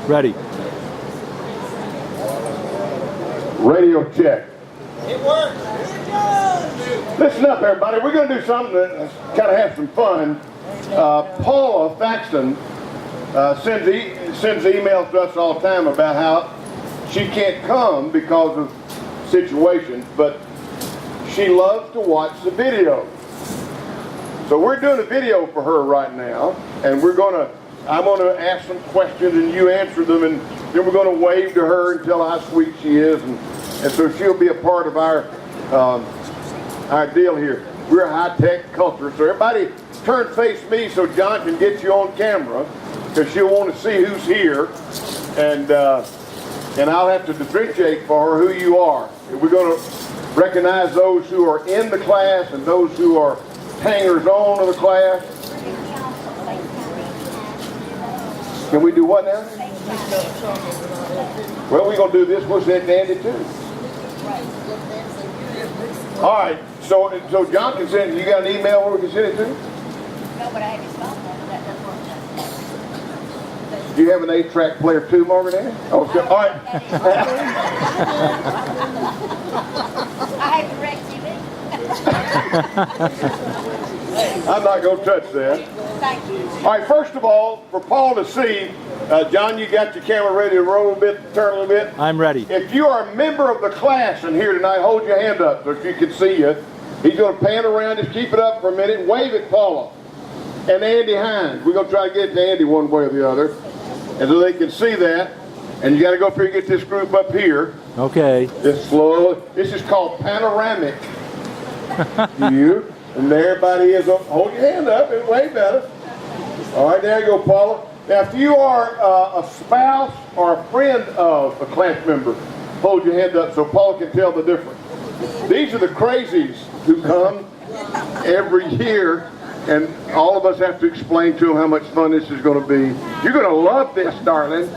Ready. Radio check. It works. It does. Listen up, everybody. We're going to do something that kind of have some fun. Paula Thaxton sends emails to us all the time about how she can't come because of situations, but she loves to watch the video. So we're doing a video for her right now, and I'm going to ask some questions and you answer them, and then we're going to wave to her and tell her how sweet she is, and so she'll be a part of our deal here. We're a high-tech culture, so everybody turn face me so John can get you on camera, because she'll want to see who's here, and I'll have to differentiate for her who you are. We're going to recognize those who are in the class and those who are hangers-on of the class. Can we do what now? Well, we're going to do this. We'll send Andy too. All right. So John can send. You got an email where we can send it to? No, but I have his phone number. That doesn't work. Do you have an 8-track player too, Margaret? Oh, okay. All right. I have DirecTV. I'm not going to touch that. Thank you. All right. First of all, for Paul to see, John, you got your camera ready to roll a little bit, turn a little bit? I'm ready. If you are a member of the class in here tonight, hold your hand up so she can see you. He's going to pan around. Just keep it up for a minute. Wave at Paula. And Andy Hines. We're going to try to get it to Andy one way or the other. And so they can see that. And you got to go up here and get this group up here. Okay. Just slowly. This is called panoramic. You. And there everybody is. Hold your hand up and wave at us. All right, there you go, Paula. Now, if you are a spouse or a friend of a class member, hold your hand up so Paula can tell the difference. These are the crazies who come every year, and all of us have to explain to them how much fun this is going to be. You're going to love this, darling.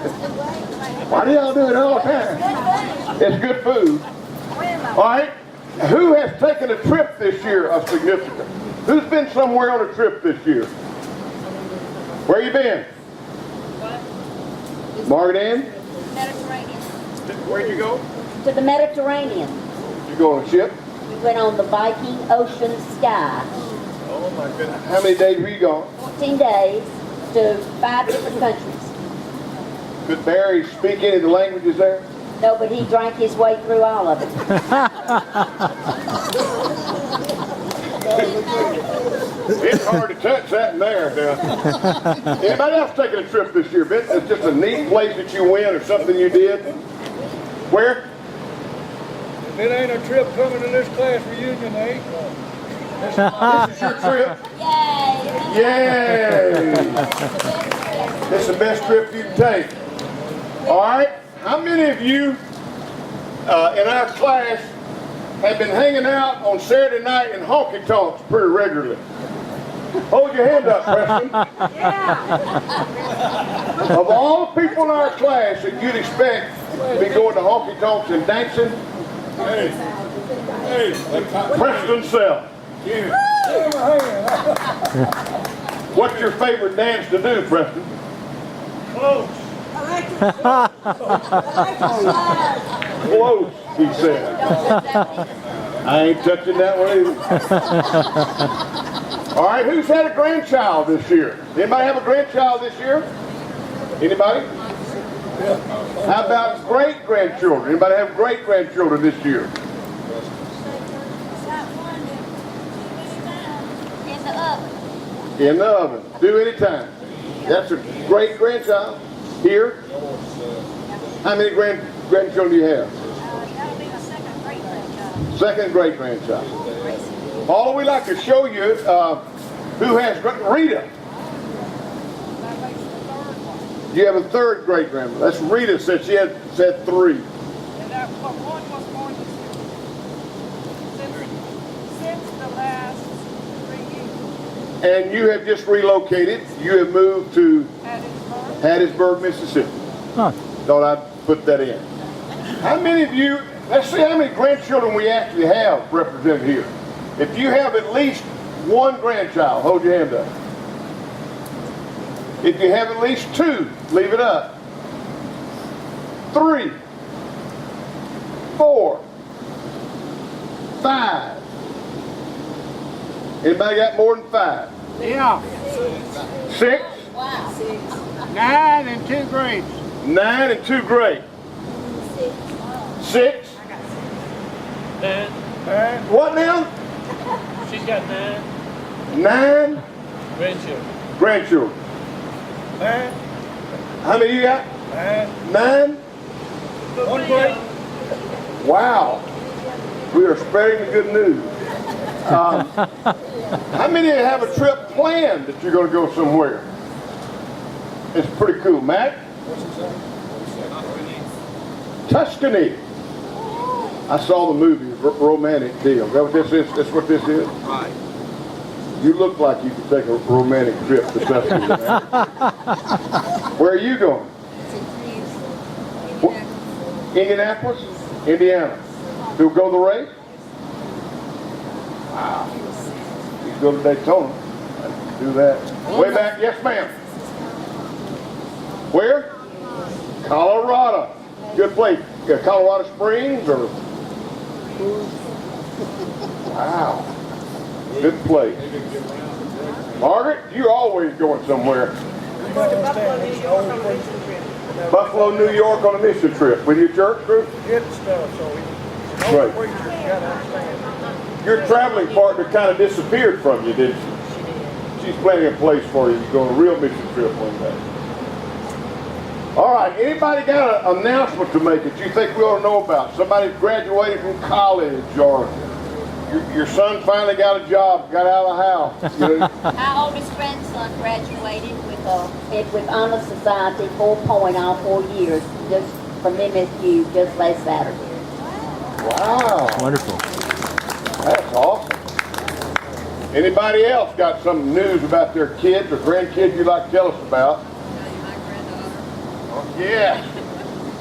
Why do y'all do it all the time? It's good food. All right. Who has taken a trip this year of significance? Who's been somewhere on a trip this year? Where you been? Margaret Ann? Mediterranean. Where'd you go? To the Mediterranean. You go on a ship? We went on the Viking Ocean Sky. Oh my goodness. How many days were you gone? 14 days to 5 different countries. Could Barry speak any of the languages there? No, but he drank his way through all of it. It's hard to touch that in there. Anybody else taking a trip this year? It's just a neat place that you went or something you did? Where? It ain't a trip coming to this class reunion, eh? This is your trip? Yay! Yay! This is the best trip you can take. All right. How many of you in our class have been hanging out on Saturday night in honky tonks pretty regularly? Hold your hand up, Preston. Yeah! Of all the people in our class that you'd expect to be going to honky tonks and dancing, Preston Self. What's your favorite dance to do, Preston? Close. Close, he said. I ain't touching that one either. All right, who's had a grandchild this year? Anybody have a grandchild this year? Anybody? How about great-grandchildren? Anybody have great-grandchildren this year? In the oven. In the oven. Do anytime. That's a great-grandchild. Here? How many grandchildren do you have? That'll be my second great-grandchild. Second great-grandchild. Paula, we'd like to show you who has Rita. You have a third great-grandmother. That's Rita said she had said 3. And that one was born since the last 3 years. And you have just relocated. You have moved to Hattiesburg. Hattiesburg, Mississippi. Huh. Thought I'd put that in. How many of you, let's see how many grandchildren we actually have represented here. If you have at least one grandchild, hold your hand up. If you have at least 2, leave it up. 3, 4, 5. Anybody got more than 5? Yeah, 6, Wow. 9 and 2 grades. 9 and 2 grades. 6. What now? She's got 9 9 grandchildren. grandchildren. Man, How many you got? man, 9? 1 grade. Wow. We are spreading the good news. How many of you have a trip planned that you're going to go somewhere? It's pretty cool. Matt? Tuscany. I saw the movie, Romantic Deal. Is that what this is? That's what this is? Right. You look like you could take a romantic trip to Tuscany. Man. Where are you going? Indianapolis? Indiana. You'll go to the race? Wow. You go to Daytona. I can do that. Way back, yes ma'am. Where? Colorado. Good place. Yeah, Colorado Springs or? Wow. Good place. Margaret, you're always going somewhere. Buffalo, New York on a mission trip with your church group? Get stuff, so we Right. preachers gotta understand. Your traveling partner kind of disappeared from you, didn't she? She's planning a place for you to go on a real mission trip one day. All right, anybody got an announcement to make that you think we ought to know about? Somebody graduated from college, or your son finally got a job, got out of the house. You know? Our oldest grandson graduated With Honor Society, 4 all 4 years, just from MSU, just last Saturday. Wow, Wonderful. that's awesome. Anybody else got some news about their kids or grandkids you'd like to tell us about? Yeah.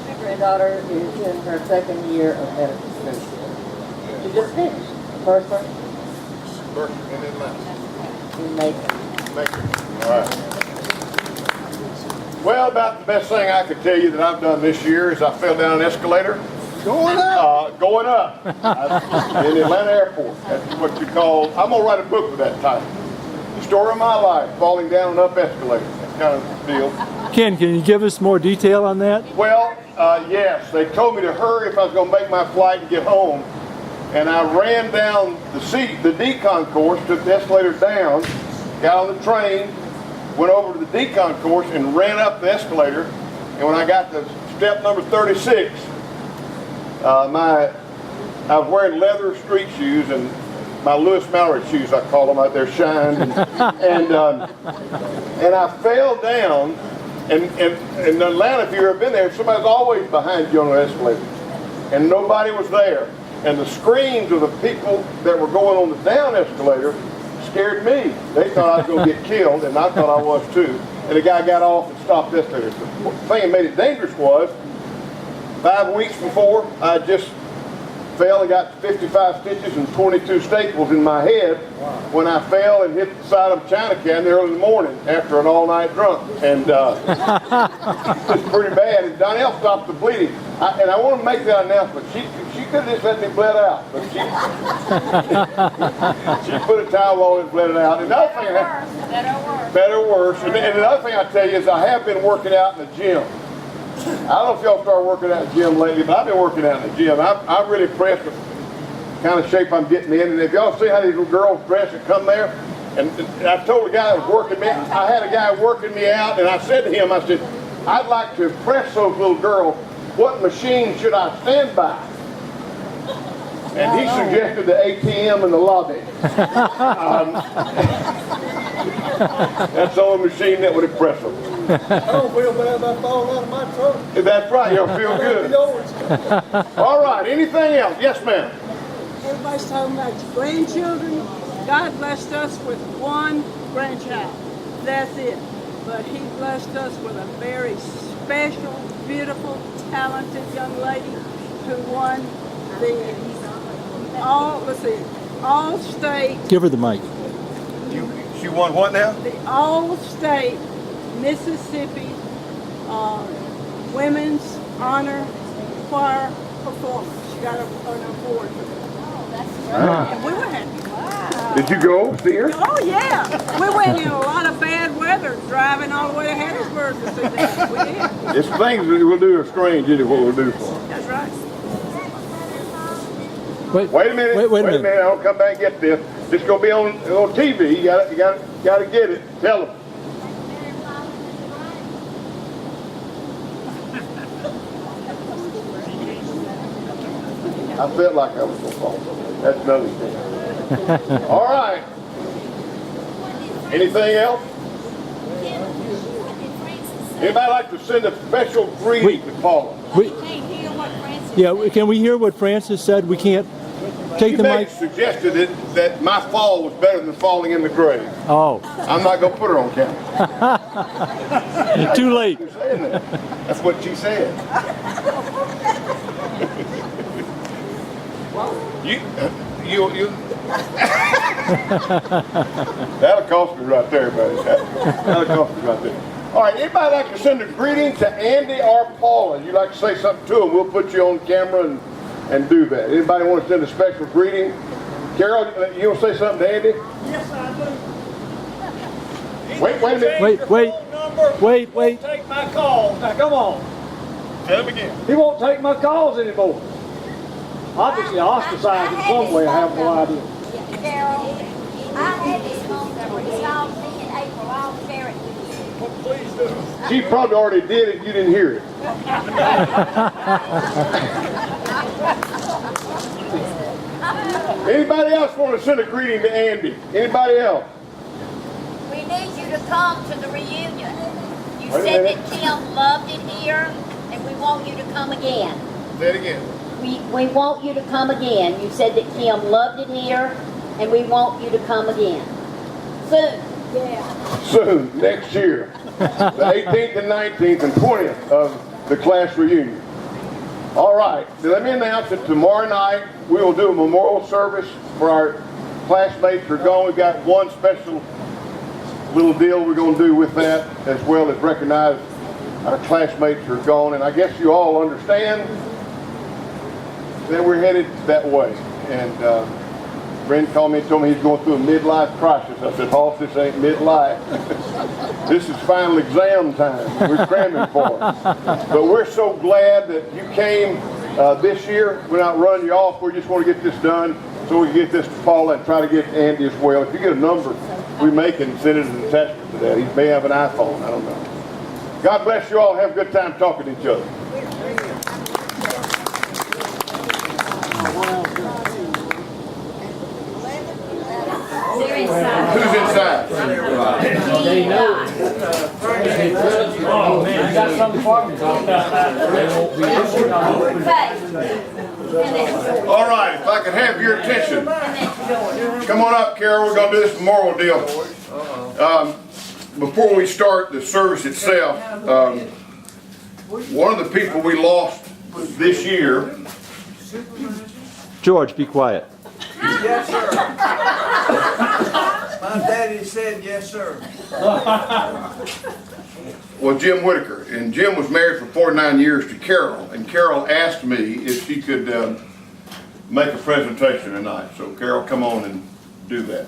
My granddaughter is in her 2nd year of medical school. She just finished. First one in Macon. All right. Well, about the best thing I could tell you that I've done this year is I fell down an escalator. Going up. Going up in the Atlanta airport. That's what you call, I'm going to write a book with that title. The story of my life, falling down an up escalator. That kind of deal. Ken, can you give us more detail on that? Well, yes, they told me to hurry if I was going to make my flight and get home. And I ran down the decon course, took the escalator down, got on the train, went over to the decon course and ran up the escalator. And when I got to step number 36, I was wearing leather street shoes and my Lewis Mallory shoes, I call them, out there shined. And I fell down. And in Atlanta, if you've ever been there, somebody's always behind you on the escalator. And nobody was there. And the screams of the people that were going on the down escalator scared me. They thought I was going to get killed, and I thought I was too. And the guy got off and stopped the escalator. The thing that made it dangerous was, 5 weeks before, I just fell and got 55 stitches and 22 staples in my head when I fell and hit the side of Chinatown early in the morning after an all-night drunk. And it's pretty bad. And Donnell stopped the bleeding. And I want to make that announcement. She could have just let me bled out, but she put a towel on and bled it out. And another thing, better or worse. And another thing I tell you is I have been working out in the gym. I don't know if y'all started working out in the gym lately, but I've been working out in the gym. I'm really impressed with the kind of shape I'm getting in. And if y'all see how these little girls dress and come there, and I told the guy that was working me, I had a guy working me out, and I said to him, I said, I'd like to impress those little girls. What machine should I stand by? And he suggested the ATM in the lobby. That's the only machine that would impress them. I don't feel bad about falling out of my truck. That's right, you'll feel good. Yours. All right, anything else? Yes, ma'am. Everybody's talking about your grandchildren. God blessed us with 1 grandchild. That's it. But He blessed us with a very special, beautiful, talented young lady who won the all-state, Give her the mic. She won what now? the all-state Mississippi women's honor choir performance. She got an award for that. Oh, that's Huh? And we were happy. Did you go see her? Oh, yeah. We went in a lot of bad weather driving all the way to Hattiesburg to see that. We did. It's things that we'll do are strange, isn't it, what we'll do for her? That's right. Wait a minute. Wait a minute. I'll come back and get this. It's gonna be on TV. You gotta get it. Tell them. I felt like I was gonna fall. That's another thing. All right. Anything else? Anybody like to send a special greeting to Paula? We, Can't hear what Francis yeah, said. can we hear what Francis said? We can't take She the mic. suggested that my fall was better than falling in the grave. Oh, I'm not gonna put her on camera. too late. You're saying that. That's what she said. you. That'll cost me right there, buddy. That'll cost me right there. All right, anybody like to send a greeting to Andy or Paula? You'd like to say something to them, we'll put you on camera and do that. Anybody want to send a special greeting? Carol, you want to say something to Andy? Yes, I do. Wait a minute. Wait. Won't take my calls. Now, come on. Tell him again. He won't take my calls anymore. Obviously ostracized in some way, I have no idea. Carol, I had his phone number. He called me in April. I'll share it with you. Well, please do. She probably already did it, you didn't hear it. Anybody else want to send a greeting to Andy? Anybody else? We need you to come to the reunion. You Wait a said minute. that Tim loved it here, and we want you to come again. Say it again. We want you to come again. You said that Kim loved it here, and we want you to come again. Soon. Yeah. Soon, next year. The 18th and 19th and 20th of the class reunion. All right, let me announce that tomorrow night we will do a memorial service for our classmates who are gone. We've got one special little deal we're going to do with that, as well as recognize our classmates who are gone. And I guess you all understand that we're headed that way. And Brent called me and told me he's going through a midlife crisis. I said, Hoss, this ain't midlife. This is final exam time. We're cramming for it. But we're so glad that you came this year. We're not running you off. We just want to get this done so we can get this to Paula and try to get Andy as well. If you get a number, we may can send it as an attachment to that. He may have an iPhone. I don't know. God bless you all. Have a good time talking to each other. They're inside. Who's inside? They know. Oh, man, you got something for me? All right, if I could have your attention. Come on up, Carol. We're going to do this memorial deal. Before we start the service itself, one of the people we lost this year. George, be quiet. Yes, sir. My daddy said yes, sir. Well, Jim Whitaker, and Jim was married for 49 years to Carol, and Carol asked me if she could make a presentation tonight. So Carol, come on and do that.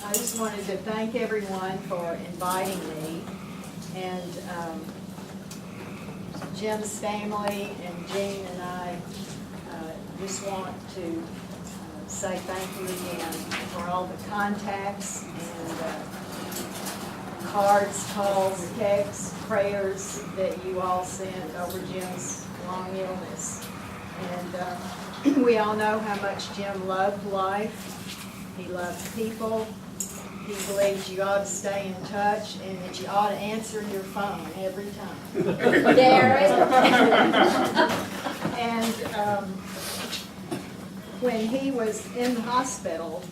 I just wanted to thank everyone for inviting me, and Jim's family and Jean and I just want to say thank you again for all the contacts and cards, calls, texts, prayers that you all sent over Jim's long illness. And we all know how much Jim loved life. He loved people. He believes you ought to stay in touch and that you ought to answer your phone every time. And when he was in the hospital,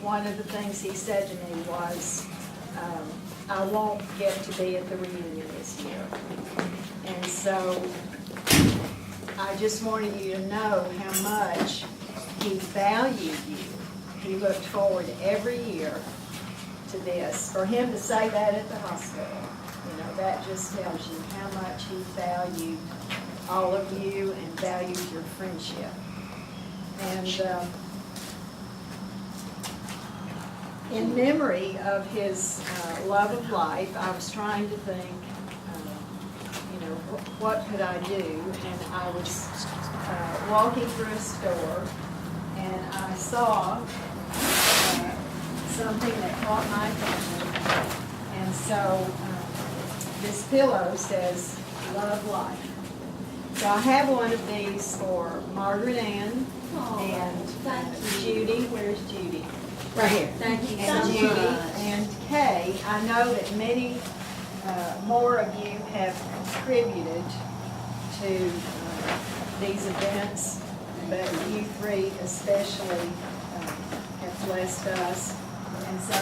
one of the things he said to me was, I won't get to be at the reunion this year. And so I just wanted you to know how much he valued you. He looked forward every year to this. For him to say that at the hospital, you know, that just tells you how much he valued all of you and valued your friendship. And in memory of his love of life, I was trying to think, you know, what could I do? And I was walking through a store, and I saw something that caught my attention. And so this pillow says, "Love Life." So I have one of these for Margaret Ann and Judy. Where's Judy? Right here. Thank you And so Judy much. and Kay. I know that many more of you have contributed to these events, but you three especially have blessed us. And so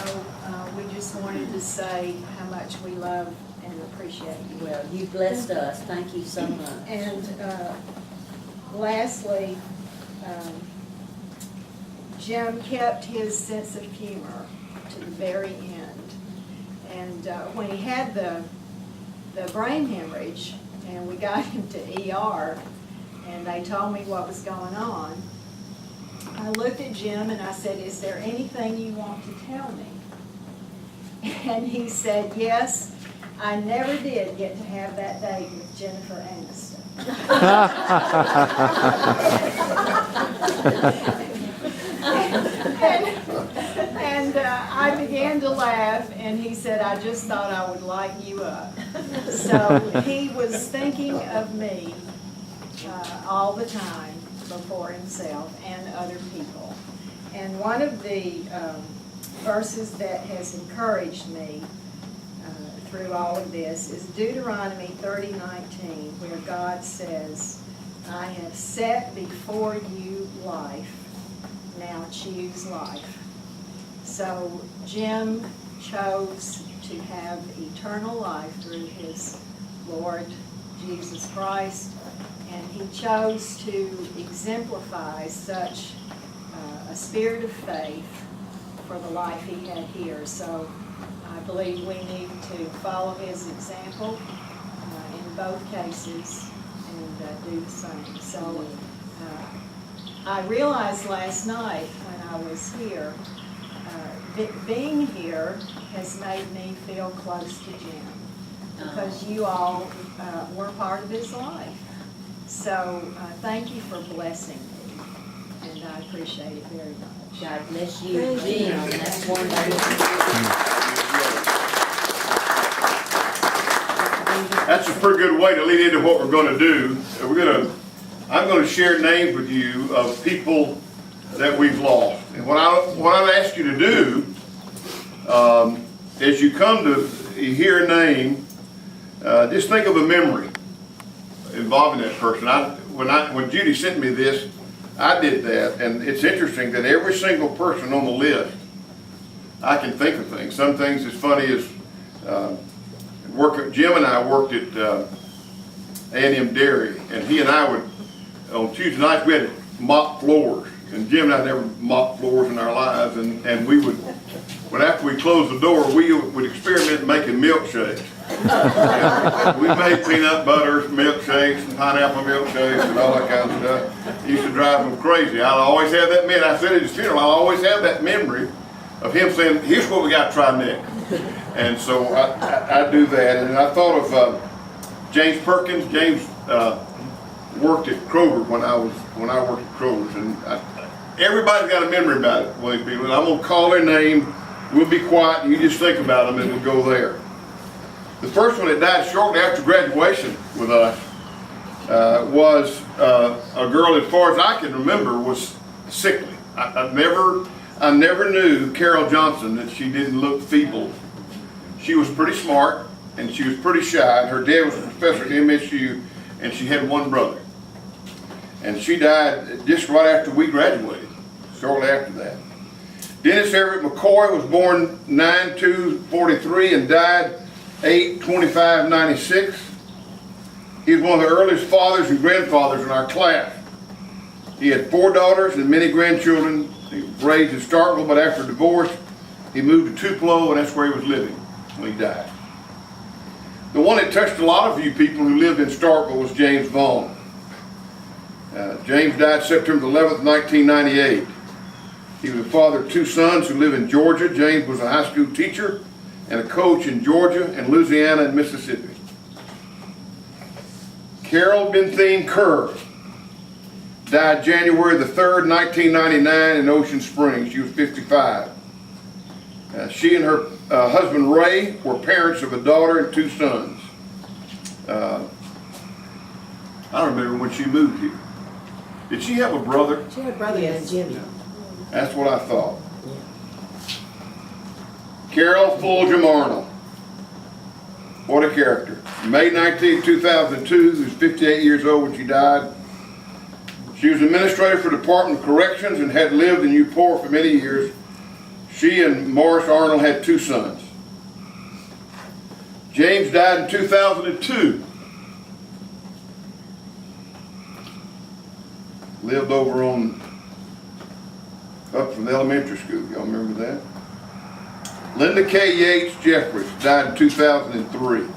we just wanted to say how much we love and appreciate you. Well, you blessed us. Thank you so much. And lastly, Jim kept his sense of humor to the very end. And when he had the brain hemorrhage, and we got him to ER, and they told me what was going on, I looked at Jim and I said, "Is there anything you want to tell me?" And he said, "Yes, I never did get to have that date with Jennifer Aniston." And I began to laugh, and he said, "I just thought I would light you up." So he was thinking of me all the time before himself and other people. And one of the verses that has encouraged me through all of this is Deuteronomy 30:19, where God says, "I have set before you life, now choose life." So Jim chose to have eternal life through his Lord Jesus Christ, and he chose to exemplify such a spirit of faith for the life he had here. So I believe we need to follow his example in both cases and do the same. So I realized last night when I was here, being here has made me feel close to Jim, because you all were part of his life. So thank you for blessing me, and I appreciate it very much. God bless you, Jim. That's wonderful. That's a pretty good way to lead into what we're going to do. I'm going to share names with you of people that we've lost. And what I've asked you to do, as you come to hear a name, just think of a memory involving that person. When Judy sent me this, I did that, and it's interesting that every single person on the list, I can think of things. Some things as funny as Jim and I worked at A&M Dairy, and he and I would, on Tuesday nights, we had to mop floors, and Jim and I never mopped floors in our lives, and we would, after we closed the door, we would experiment making milkshakes. We made peanut butter milkshakes and pineapple milkshakes and all that kind of stuff. It used to drive them crazy. I'll always have that memory. I said at his funeral, I'll always have that memory of him saying, "Here's what we got to try next." And so I do that. And I thought of James Perkins. James worked at Kroger when I worked at Kroger's, and everybody's got a memory about it. Well, people, I'm gonna call their name. We'll be quiet. You just think about them, and we'll go there. The first one that died shortly after graduation with us was a girl, as far as I can remember, was sickly. I never knew Carol Johnson that she didn't look feeble. She was pretty smart, and she was pretty shy. And her dad was a professor at MSU, and she had one brother. And she died just right after we graduated, shortly after that. Dennis Everett McCoy was born 9/2/43 and died 8/25/96. He was one of the earliest fathers and grandfathers in our class. He had 4 daughters and many grandchildren. He was raised in Starkville, but after divorce, He moved to Tupelo, and that's where he was living when he died. The one that touched a lot of you people who lived in Starkville was James Vaughn. James died September 11th, 1998. He was the father of 2 sons who live in Georgia. James was a high school teacher and a coach in Georgia and Louisiana and Mississippi. Carol Benthine Kerr died January the 3rd, 1999 in Ocean Springs. She was 55. She and her husband Ray were parents of a daughter and 2 sons. I don't remember when she moved here. Did she have a brother? She had a brother named Jimmy. That's what I thought. Carol Fulgham Arnold. What a character. May 19, 2002, who's 58 years old when she died. She was administrator for the Department of Corrections and had lived in Newport for many years. She and Morris Arnold had 2 sons. James died in 2002. Lived over up from the elementary school. Y'all remember that? Linda K. Yates Jeffries died in 2003.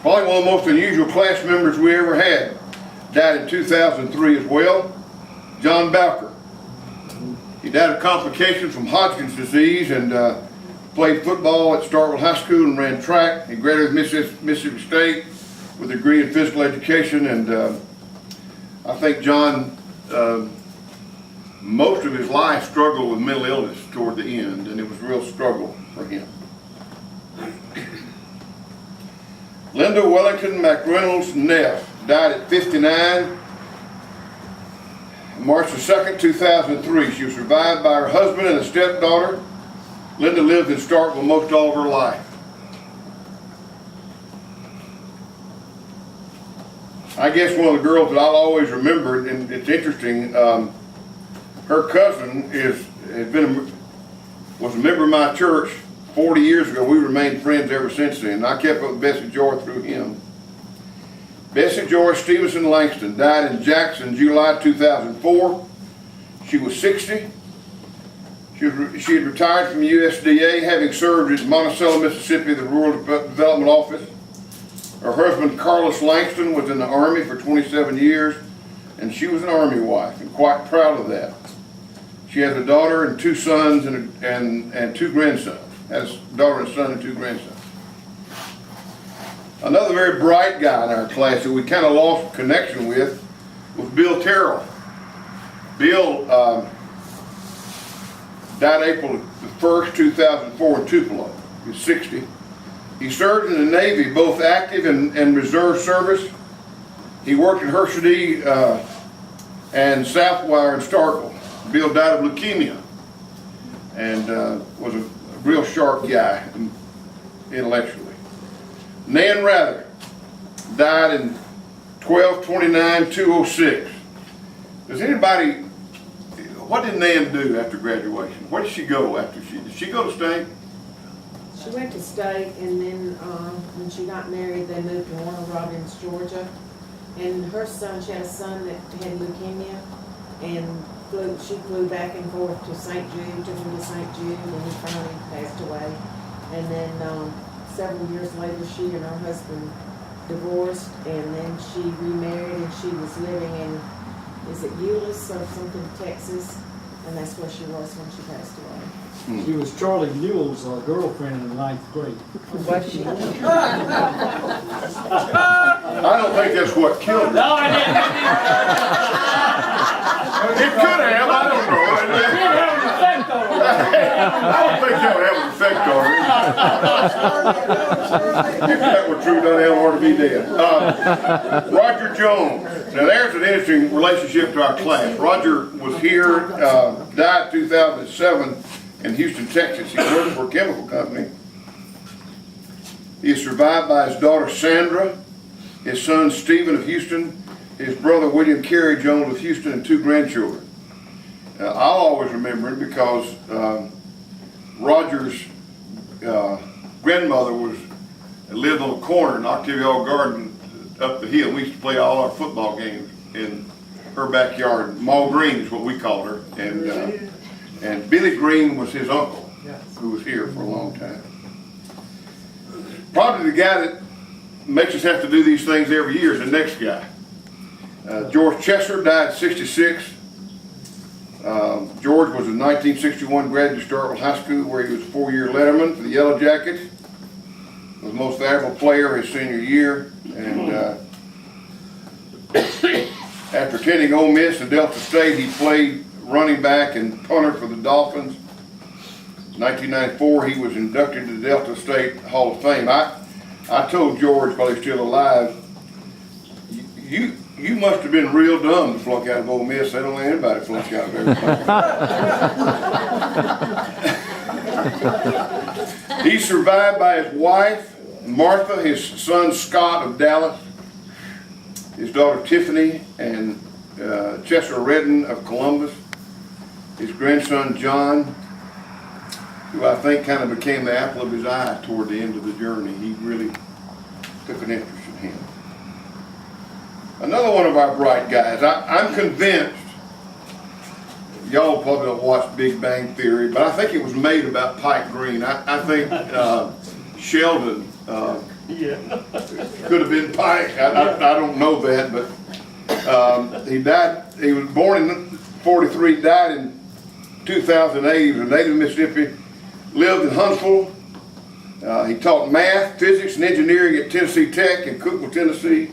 Probably one of the most unusual class members we ever had. Died in 2003 as well. John Bowker. He died of complications from Hodgkin's disease and played football at Starkville High School and ran track. He graduated Mississippi State with a degree in physical education, and I think John, most of his life struggled with mental illness toward the end, and it was a real struggle for him. Linda Wellington McReynolds Neff died at 59, March the 2nd, 2003. She was survived by her husband and a stepdaughter. Linda lived in Starkville most all of her life. I guess one of the girls that I'll always remember, and it's interesting, her cousin was a member of my church 40 years ago. We remained friends ever since then. I kept up with Bessie Joy through him. Bessie Joy Stevenson Langston died in Jackson, July 2004. She was 60. She had retired from USDA, having served in Monticello, Mississippi, the Rural Development Office. Her husband, Carlos Langston, was in the Army for 27 years, and she was an Army wife, and quite proud of that. She has a daughter and 2 sons and 2 grandsons. Has a daughter and a son and 2 grandsons. Another very bright guy in our class that we kind of lost connection with was Bill Terrell. Bill died April the 1st, 2004 in Tupelo. He was 60. He served in the Navy, both active and reserve service. He worked at Hershey and Southwire in Starkville. Bill died of leukemia and was a real sharp guy intellectually. Nan Rather died in 12/29/206. Does anybody, what did Nan do after graduation? Where did she go after did she go to state? She went to state, and then when she got married, they moved to Warner Robins, Georgia. And her son, she had a son that had leukemia, and she flew back and forth to St. Jude, took him to St. Jude, and he finally passed away. And then several years later, she and her husband divorced, and then she remarried, and she was living in, is it Euless or something, Texas? And that's where she was when she passed away. She was Charlie Newell's girlfriend in the 9th grade. Was she? I don't think that's what killed her. No, I didn't. It could have, I don't know. It did have an effect on her. I don't think that would have an effect on her. If that were true, Donnell ought to be dead. Roger Jones. Now there's an interesting relationship to our class. Roger was here, died in 2007 in Houston, Texas. He worked for a chemical company. He is survived by his daughter Sandra, his son Stephen of Houston, his brother William Carey Jones of Houston, and 2 grandchildren. I'll always remember him because Roger's grandmother lived on a corner in Octavia Garden up the hill. We used to play all our football games in her backyard. Maul Green is what we called her. And And Billy Green was his uncle, who was here for a long time. Probably the guy that makes us have to do these things every year is the next guy. George Chesser died at 66. George was a 1961 graduate of Starkville High School, where he was a 4-year letterman for the Yellow Jackets. Was the most valuable player his senior year, and after attending Ole Miss and Delta State, he played running back and punter for the Dolphins. In 1994, he was inducted to the Delta State Hall of Fame. I told George while he's still alive, you must have been real dumb to flunk out of Ole Miss. They don't let anybody flunk out of everything. He's survived by his wife, Martha, his son Scott of Dallas, his daughter Tiffany, and Chester Redden of Columbus, his grandson John, who I think kind of became the apple of his eye toward the end of the journey. He really took an interest in him. Another one of our bright guys, I'm convinced, y'all probably don't watch Big Bang Theory, but I think it was made about Pike Green. I think Sheldon could have been Pike. I don't know that, but he died, he was born in 43, died in 2008. He was a native of Mississippi, lived in Huntsville. He taught math, physics, and engineering at Tennessee Tech in Cookeville, Tennessee.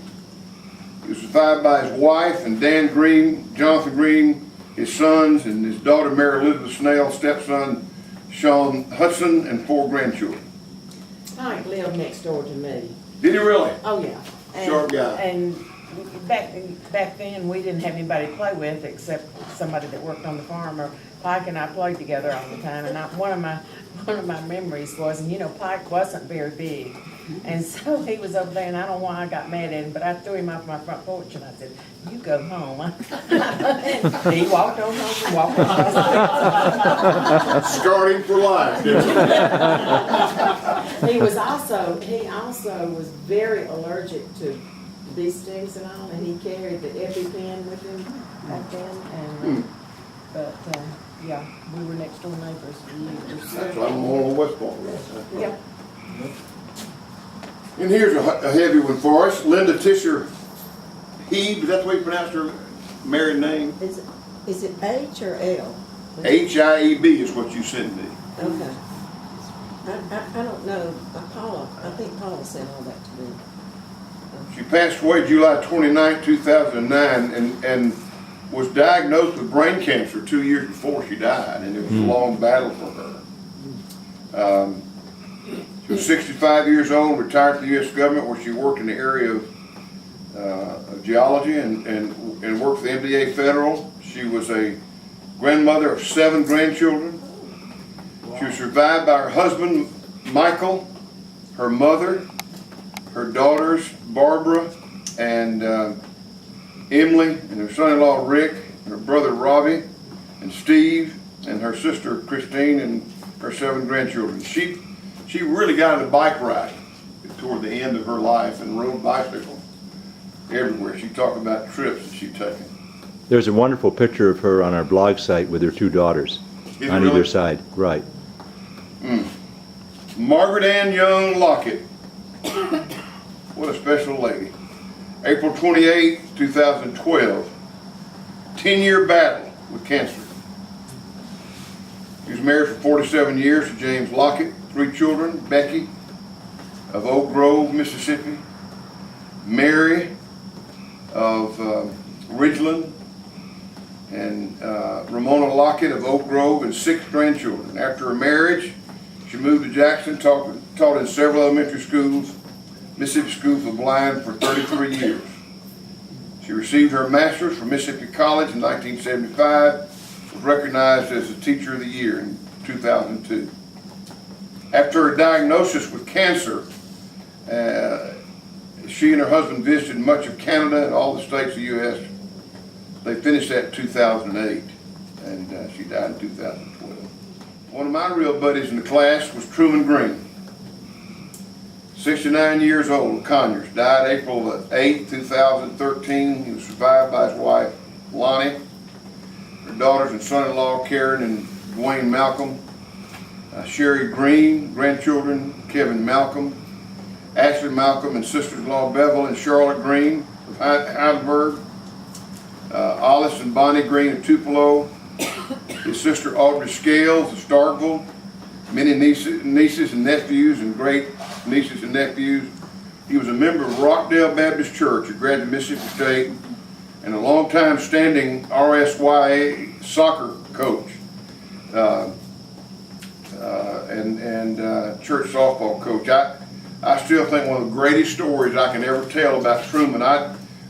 He was survived by his wife and Dan Green, Jonathan Green, his sons, and his daughter Mary Elizabeth Snell, stepson Sean Hudson, and 4 grandchildren. Pike lived next door to me. Did he really? Oh, yeah. And, Sharp guy. And back then, we didn't have anybody to play with except somebody that worked on the farm. Or Pike and I played together all the time. And one of my memories was, and you know, Pike wasn't very big. And so he was over there, and I don't know why I got mad at him, but I threw him off my front porch, and I said, "You go home." And he walked on home and walked on. Scarred him for life, didn't He also was very allergic to bee stings and all, and he carried the EpiPen with him back then. And yeah, we were next door neighbors for years. That's why I'm on West Ball. Yeah. And here's a heavy one for us. Linda Tisher Heeb, is that the way you pronounce her married name? Is it H or L? H-I-E-B is what you sent me. Okay. I don't know. I think Paula sent all that to me. She passed away July 29, 2009, and was diagnosed with brain cancer 2 years before she died, and it was a long battle for her. She was 65 years old, retired from the U.S. government, where she worked in the area of geology and worked for the MDA Federal. She was a grandmother of 7 grandchildren. She was survived by her husband, Michael, her mother, her daughters, Barbara and Emily, and her son-in-law, Rick, and her brother, Robbie, and Steve, and her sister, Christine, and her 7 grandchildren. She really got into bike riding toward the end of her life and rode bicycles everywhere. She talked about trips that she'd taken. There's a wonderful picture of her on our blog site with her 2 daughters on either side. Right. Margaret Ann Young Lockett. What a special lady. April 28, 2012. 10-year battle with cancer. She was married for 47 years to James Lockett. 3 children, Becky of Oak Grove, Mississippi, Mary of Ridgeland, and Ramona Lockett of Oak Grove, and 6 grandchildren. After her marriage, she moved to Jackson, taught in several elementary schools, Mississippi School for the Blind, for 33 years. She received her master's from Mississippi College in 1975, was recognized as the Teacher of the Year in 2002. After her diagnosis with cancer, she and her husband visited much of Canada and all the states of the U.S. They finished that in 2008, and she died in 2012. One of my real buddies in the class was Truman Green. 69 years old, Conyers, died April 8, 2013. He was survived by his wife, Lonnie, her daughters and son-in-law, Karen and Dwayne Malcolm, Sherry Green, grandchildren, Kevin Malcolm, Ashley Malcolm, and sisters-in-law Bevel and Charlotte Green of Heidelberg, Alice and Bonnie Green of Tupelo, his sister Audrey Scales of Starkville, many nieces and nephews and great nieces and nephews. He was a member of Rockdale Baptist Church, a graduate of Mississippi State, and a long-time standing RSYA soccer coach and church softball coach. I still think one of the greatest stories I can ever tell about Truman.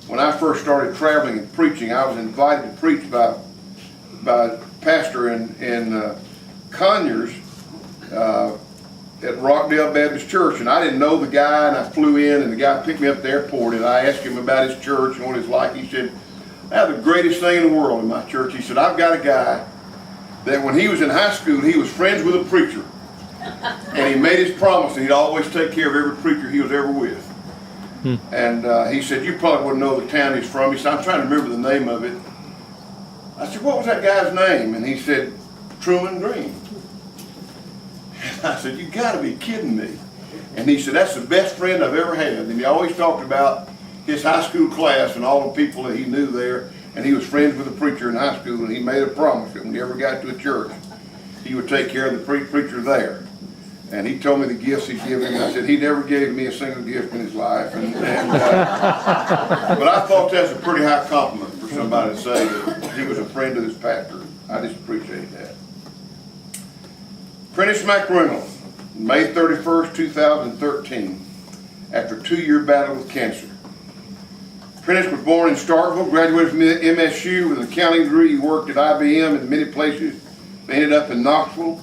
When I first started traveling and preaching, I was invited to preach by a pastor in Conyers at Rockdale Baptist Church, and I didn't know the guy, and I flew in, and the guy picked me up at the airport, and I asked him about his church and what it's like. He said, "I have the greatest thing in the world in my church." He said, "I've got a guy that when he was in high school, he was friends with a preacher, and he made his promise that he'd always take care of every preacher he was ever with." And he said, "You probably wouldn't know the town he's from." He said, "I'm trying to remember the name of it." I said, "What was that guy's name?" And he said, "Truman Green." And I said, "You gotta be kidding me." And he said, "That's the best friend I've ever had." And he always talked about his high school class and all the people that he knew there. And he was friends with a preacher in high school, and he made a promise that when he ever got to a church, he would take care of the preacher there. And he told me the gifts he'd given him. I said, he never gave me a single gift in his life. But I thought that's a pretty high compliment for somebody to say that he was a friend of his pastor. I just appreciate that. Prentice McReynolds, May 31st, 2013, after a 2-year battle with cancer. Prentice was born in Starkville, graduated from MSU with an accounting degree. He worked at IBM in many places. Ended up in Knoxville.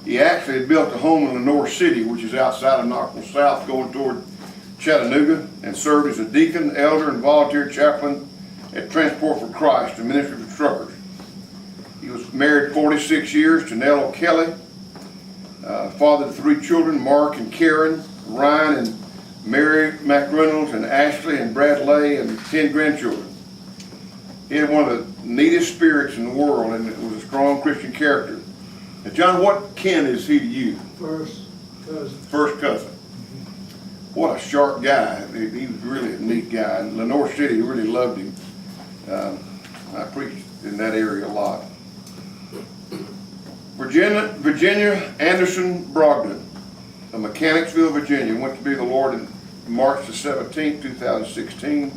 He actually had built a home in Lenore City, which is outside of Knoxville South, going toward Chattanooga, and served as a deacon, elder, and volunteer chaplain at Transport for Christ, a ministry for truckers. He was married 46 years to Nell O'Kelly, father to 3 children, Mark and Karen, Ryan and Mary McReynolds, and Ashley and Bradley, and 10 grandchildren. He had one of the neatest spirits in the world, and was a strong Christian character. Now, John, what kin is he to you? First cousin. First cousin. What a sharp guy. He was really a neat guy. In Lenore City, really loved him. I preached in that area a lot. Virginia Anderson Brogdon of Mechanicsville, Virginia, went to be the Lord on March the 17th, 2016.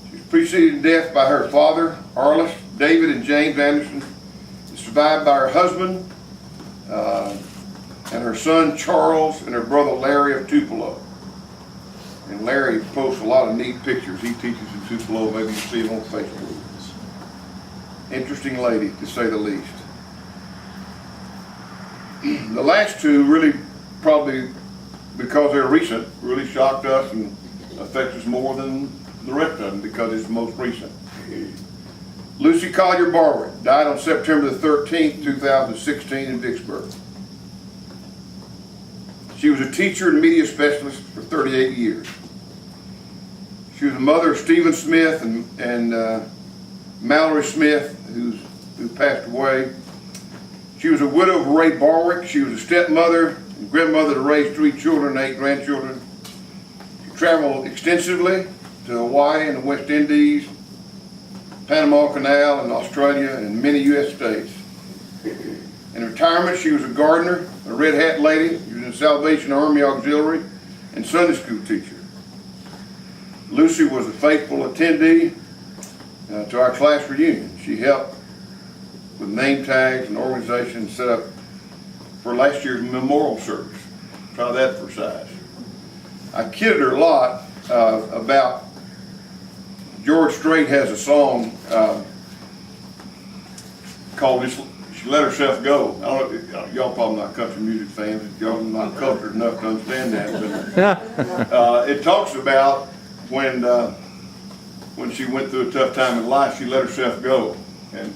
She was preceded in death by her father, Arliss, David, and James Anderson, survived by her husband and her son Charles and her brother Larry of Tupelo. And Larry posts a lot of neat pictures. He teaches in Tupelo. Maybe you see him on Facebook. Interesting lady, to say the least. The last two really, probably because they're recent, really shocked us and affect us more than the rest of them because it's the most recent. Lucy Collier Barwick died on September the 13th, 2016 in Vicksburg. She was a teacher and media specialist for 38 years. She was the mother of Stephen Smith and Mallory Smith, who passed away. She was a widow of Ray Barwick. She was a stepmother and grandmother to raise 3 children and 8 grandchildren. She traveled extensively to Hawaii and the West Indies, Panama Canal, and Australia, and many U.S. states. In retirement, she was a gardener, a Red Hat lady. She was in Salvation Army Auxiliary, and Sunday school teacher. Lucy was a faithful attendee to our class reunion. She helped with name tags and organization set up for last year's memorial service. Try that for size. I kidded her a lot about George Strait has a song called She Let Herself Go. I don't know, y'all probably not country music fans. Y'all not cultured enough to understand that. But it talks about when she went through a tough time in life, she let herself go. And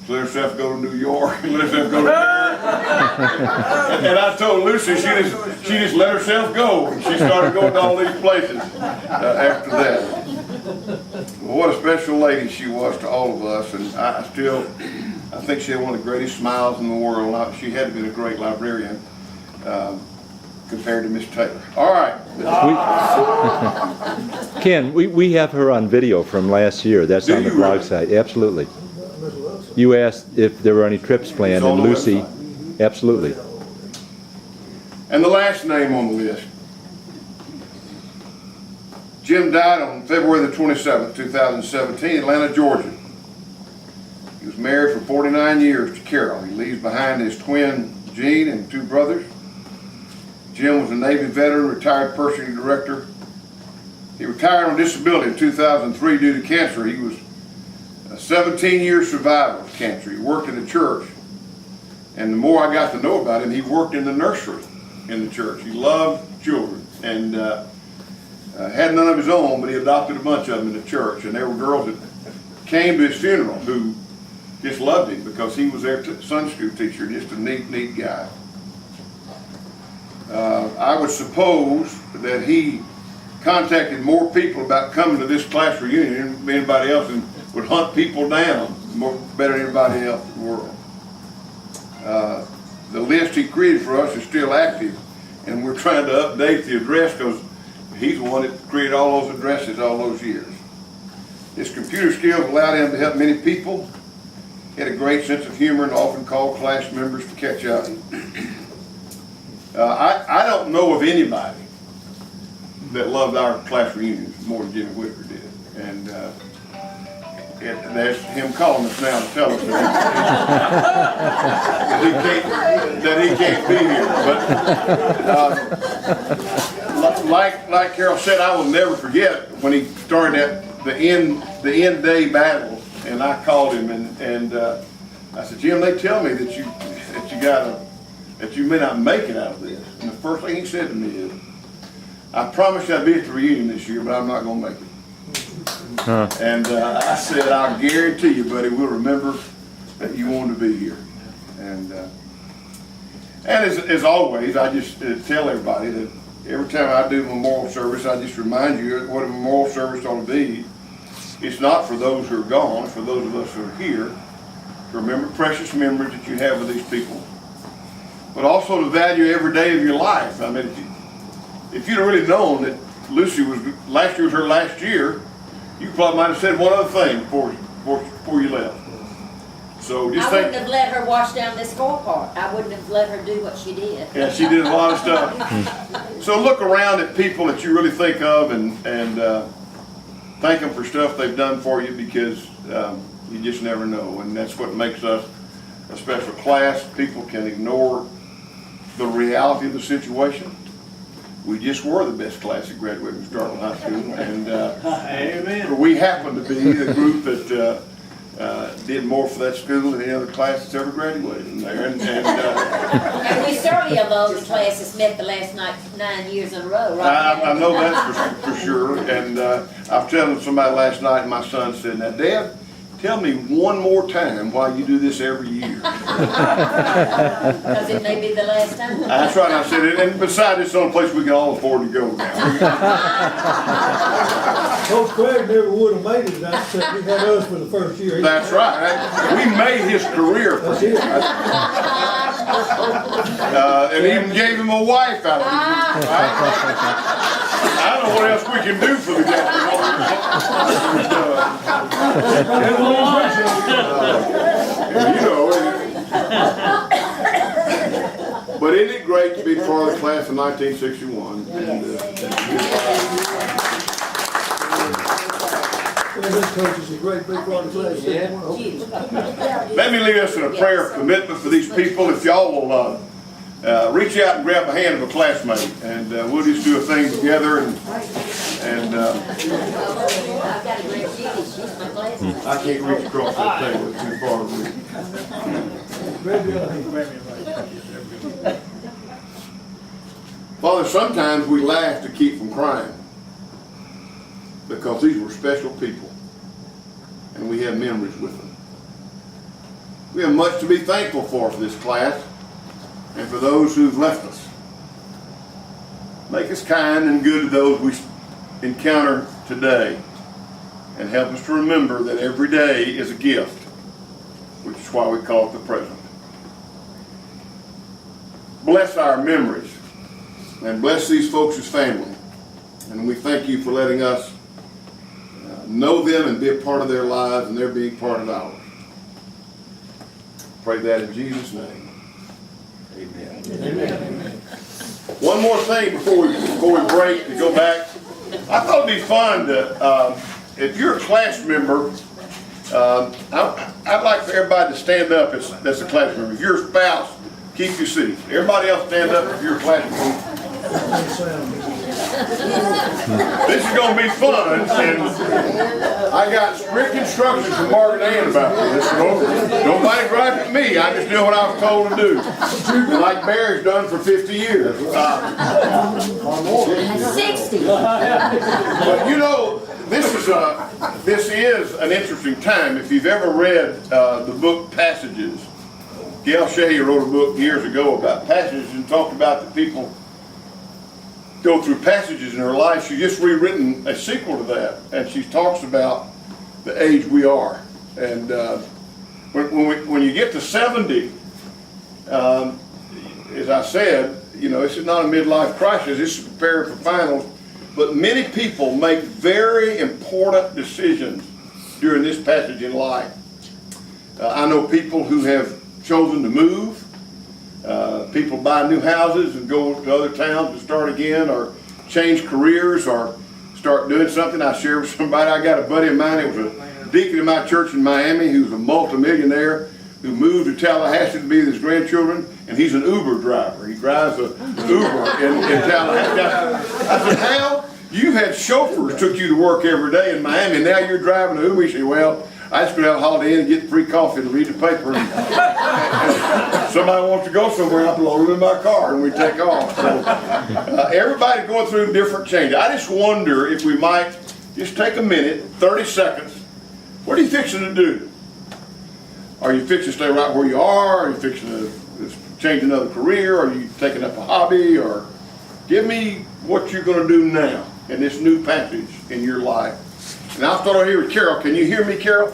she let herself go to New York, and let herself go to Paris. And I told Lucy she just let herself go. And she started going to all these places after that. Well, what a special lady she was to all of us, and I I think she had one of the greatest smiles in the world. She had to be a great librarian compared to Miss Taylor. All right. Ken, we have her on video from last year. That's Do on the you blog really? site. Absolutely. You asked if there were any trips planned, It's on and the Lucy, website. absolutely. And the last name on the list. Jim died on February the 27th, 2017, Atlanta, Georgia. He was married for 49 years to Carol. He leaves behind his twin, Gene, and 2 brothers. Jim was a Navy veteran, retired pursuing director. He retired on disability in 2003 due to cancer. He was a 17-year survivor of cancer. He worked in the church. And the more I got to know about him, he worked in the nursery in the church. He loved children and had none of his own, but he adopted a bunch of them in the church. And there were girls that came to his funeral who just loved him because he was their Sunday school teacher, just a neat guy. I would suppose that he contacted more people about coming to this class reunion than anybody else, and would hunt people down better than anybody else in the world. The list he created for us is still active, and we're trying to update the address because he's the one that created all those addresses all those years. His computer skills allowed him to help many people. He had a great sense of humor and often called class members to catch up. I don't know of anybody that loved our class reunions more than Jimmy Whitaker did. And that's him calling us now to tell us that he can't be here. But like Carol said, I will never forget when he started the end day battle, and I called him and I said, Jim, they tell me that you may not make it out of this. And the first thing he said to me is, I promised I'd be at the reunion this year, but I'm not going to make it. And I said, I'll guarantee you, buddy, we'll remember that you wanted to be here. And as always, I just tell everybody that every time I do memorial service, I just remind you what a memorial service ought to be. It's not for those who are gone, it's for those of us who are here, to remember precious memories that you have with these people, but also to value every day of your life. I mean, if you'd have really known that Lucy last year was her last year, you probably might have said one other thing before you left. So just I wouldn't have let her wash down this scorecard. I wouldn't have let her do what she did. Yeah, she did a lot of stuff. So look around at people that you really think of and thank them for stuff they've done for you, because you just never know. And that's what makes us a special class. People can ignore the reality of the situation. We just were the best class that graduated from Starkville High School, and Amen. we happen to be the group that did more for that school than any other class that's ever graduated from there. And we certainly have all the classes met the last 9 years in a row, right? I know that's for sure. And I was telling somebody last night, and my son said, "Now, Dad, tell me one more time why you do this every year." Because it may be the last time. That's right. I said, and besides, it's the only place we can all afford to go now. Coach Craig never would have made it except he had us for the first year. That's right. We made his career for him. And even gave him a wife out of it. I don't know what else we can do for the guy. You know. But isn't it great to be part of the class of 1961? This coach is a great big part of the class. Let me lead us in a prayer of commitment for these people. If y'all will reach out and grab a hand of a classmate, and we'll just do a thing together. I can't reach across that table; it's too far away. Father, sometimes we laugh to keep from crying, because these were special people, and we have memories with them. We have much to be thankful for this class, and for those who've left us. Make us kind and good to those we encounter today, and help us to remember that every day is a gift. which is why we call it the present. Bless our memories and bless these folks' family. And we thank you for letting us know them and be a part of their lives and they're being part of ours. Pray that in Jesus' name. Amen. Amen. One more thing before we break to go back. I thought it'd be fun to, if you're a class member, I'd like for everybody to stand up that's a class member. If you're a spouse, keep your seat. Everybody else stand up if you're a class member. This is going to be fun, and I got strict instructions from Margaret Ann about this. Nobody gripe at me. I just do what I was told to do. Like Barry's done for 50 years. 60. But you know, this is an interesting time. If you've ever read the book Passages, Gail Shea wrote a book years ago about passages and talked about the people go through passages in her life. She's just rewritten a sequel to that, and she talks about the age we are. And when you get to 70, as I said, you know, this is not a midlife crisis. This is preparing for finals. But many people make very important decisions during this passage in life. I know people who have chosen to move. People buy new houses and go to other towns and start again, or change careers, or start doing something. I shared with somebody, I got a buddy of mine, it was a deacon in my church in Miami, who's a multimillionaire, who moved to Tallahassee to be with his grandchildren, and he's an Uber driver. He drives an Uber in Tallahassee. I said, Hal, you had chauffeurs took you to work every day in Miami, and now you're driving an Uber. He said, well, I just go down to Holiday Inn and get free coffee and read the paper. And somebody wants to go somewhere, I load them in my car and we take off. So, everybody's going through different changes. I just wonder if we might just take a minute, 30 seconds. What are you fixing to do? Are you fixing to stay right where you are? Are you fixing to change another career? Are you taking up a hobby? Or give me what you're going to do now in this new passage in your life. And I'll start over here with Carol. Can you hear me, Carol?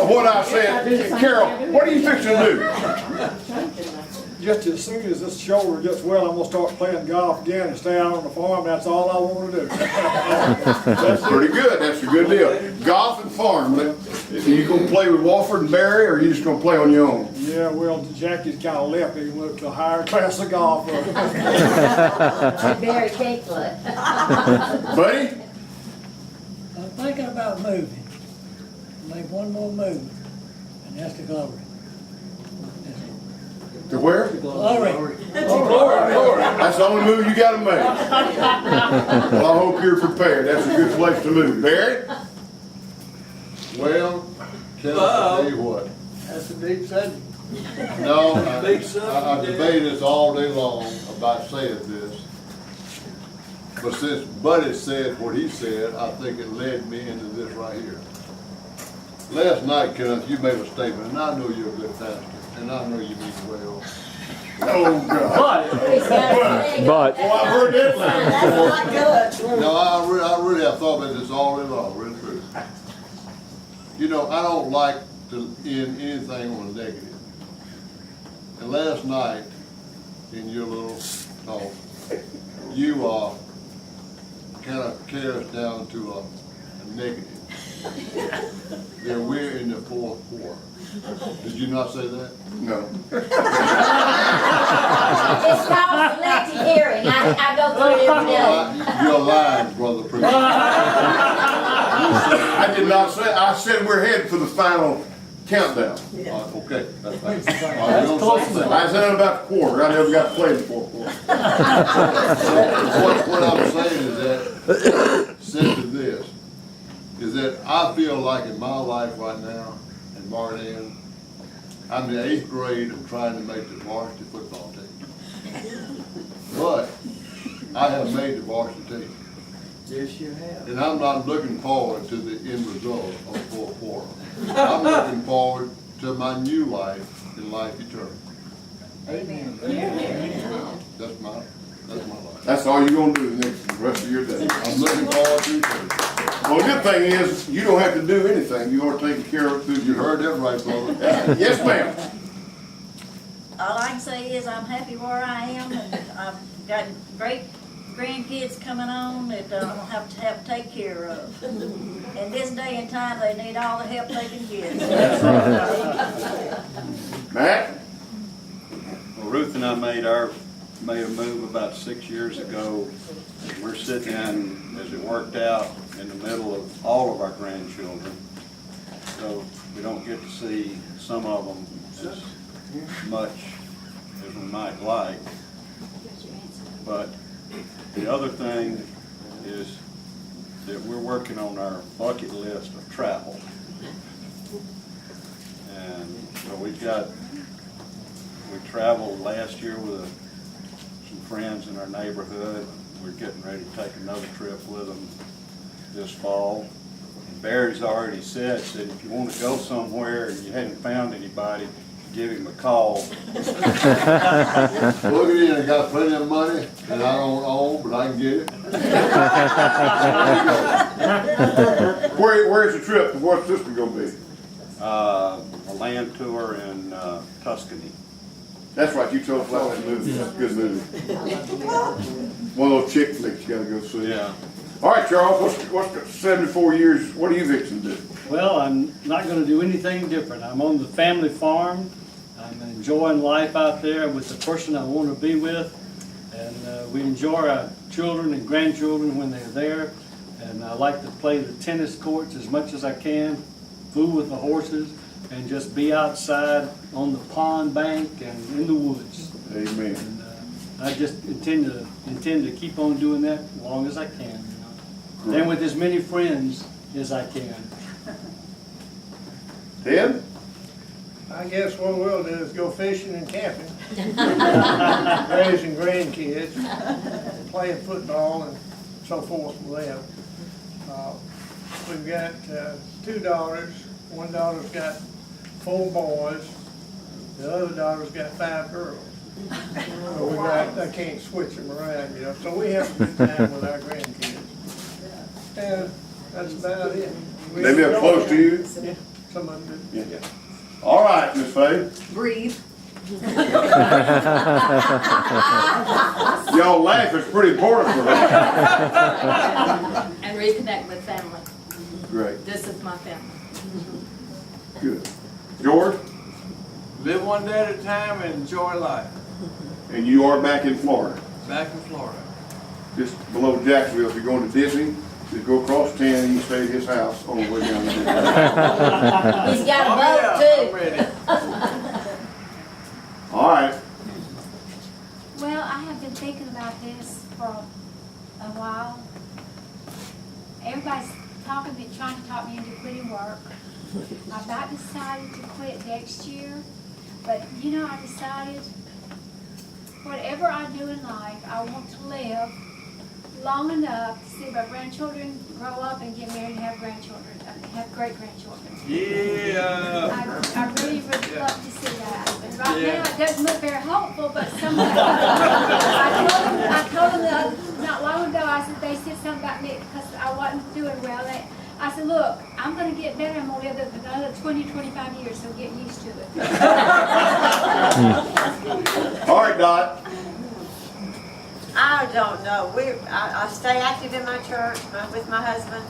What I said, Carol, what are you fixing to do? Just as soon as this shoulder gets well, I'm going to start playing golf again and stay out on the farm. That's all I want to do. That's pretty good. That's a good deal. Golf and farm. Are you going to play with Walford and Barry, or are you just going to play on your own? Yeah, well, Jackie's kind of left. He went to a higher class of golf. Barry Cakelet. Buddy? I'm thinking about moving. Make one more move, and that's to Glory. To where? Glory. That's the only move you got to make. Well, I hope you're prepared. That's a good place to move. Barry? Well, can I tell you what? That's a deep subject. No, I debated this all day long about saying this. But since Buddy said what he said, I think it led me into this right here. Last night, Kenneth, you made a statement, and I know you're a good pastor, and I know you mean well. Oh, God. But Well, I've heard that line before. No, I really have thought about this all day long, really true. You know, I don't like to end anything on a negative. And last night, in your little talk, you kind of carried us down to a negative. That we're in the fourth quarter. Did you not say that? No. It's called selective hearing. I go through it every day. You're lying, brother preacher. I did not say. I said we're headed for the final countdown. Okay, that's fine. That's close enough. I said about the quarter. I never got to play the fourth quarter. What I'm saying is that, said to this, is that I feel like in my life right now, in Martin, I'm in the 8th grade and trying to make the varsity football team. But I have made the varsity team. Yes, you have. And I'm not looking forward to the end result of the fourth quarter. I'm looking forward to my new life in life eternal. Amen. That's my life. That's all you're going to do the rest of your day. I'm looking forward to it. Well, the good thing is, you don't have to do anything. You are taking care of it through You your heard that right, brother. Yes, ma'am. All I can say is I'm happy where I am, and I've got great grandkids coming on that I don't have to take care of. In this day and time, they need all the help they can get. Matt? Well, Ruth and I made a move about 6 years ago. We're sitting in, as it worked out, in the middle of all of our grandchildren. So we don't get to see some of them as much as we might like. But the other thing is that we're working on our bucket list of travel. And so we traveled last year with some friends in our neighborhood. We're getting ready to take another trip with them this fall. And Barry's already said if you want to go somewhere and you hadn't found anybody, give him a call. Look at you, I got plenty of money that I don't own, but I can get it. Where's the trip? What's this one gonna be? A land tour in Tuscany. That's right, you told us about that movie. That's a good movie. One of those chick flicks you gotta go see. Yeah. All right, Charles, what's 74 years, what are you fixing to do? Well, I'm not going to do anything different. I'm on the family farm. I'm enjoying life out there with the person I want to be with. And we enjoy our children and grandchildren when they're there. And I like to play the tennis courts as much as I can, fool with the horses, and just be outside on the pond bank and in the woods. Amen. And I just intend to keep on doing that as long as I can. And with as many friends as I can. Ted? I guess what we'll do is go fishing and camping, raising grandkids, playing football and so forth with them. We've got 2 daughters. One daughter's got 4 boys. The other daughter's got 5 girls. So I can't switch them around, you know. So we have a good time with our grandkids. And that's about it. They live close to you? Yeah, some of them do. Yeah. All right, Miss Faye. Breathe. Y'all laugh, it's pretty important for her. And reconnect with family. Great, This is my family. good. George? Live one day at a time and enjoy life. And you are back in Florida, Back in Florida. just below Jacksonville. If you're going to Disney, just go across 10 and you stay at his house on the way down there. He's got a boat I'm too. ready. All right. Well, I have been thinking about this for a while. Everybody's trying to talk me into quitting work. I've not decided to quit next year, but you know, I decided whatever I do in life, I want to live long enough to see my grandchildren grow up and get married and have grandchildren, have great-grandchildren. Yeah. I really would love to see that. But right now, it doesn't look very hopeful, but somehow. I told them not long ago, they said something about me because I wasn't doing well. I said, look, I'm going to get better. I'm going to live another 20, 25 years, so get used to it. All right, Dot. I don't know. I stay active in my church with my husband.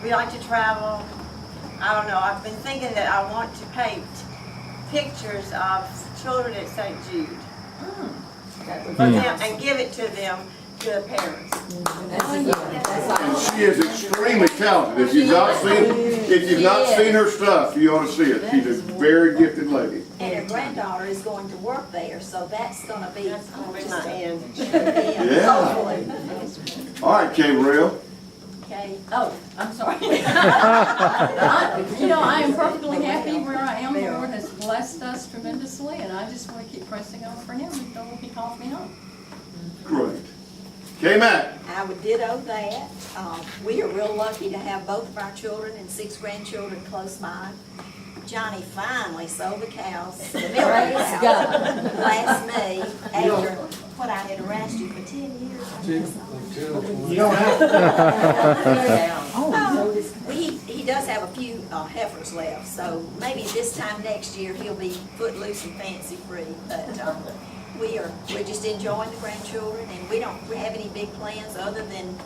We like to travel. I don't know. I've been thinking that I want to paint pictures of children at St. Jude for them and give it to them, to the parents. She is extremely talented. If you've not seen her stuff, you ought to see it. She's a very gifted lady. And her granddaughter is going to work there, so that's going to be My end. Yeah. hopefully. All right, Kay Burrell. Okay. Oh, I'm sorry. You know, I am perfectly happy where I am. The Lord has blessed us tremendously, and I just want to keep pressing on for Him until He calls me home. Great. K-Mac. I would ditto that. We are real lucky to have both of our children and 6 grandchildren close by. Johnny finally sold the cows, the milk cows, last May, after what I had harassed you for 10 years. You don't have to. have a few heifers left, so maybe this time next year he'll be footloose and fancy free. But we're just enjoying the grandchildren, and we don't have any big plans other than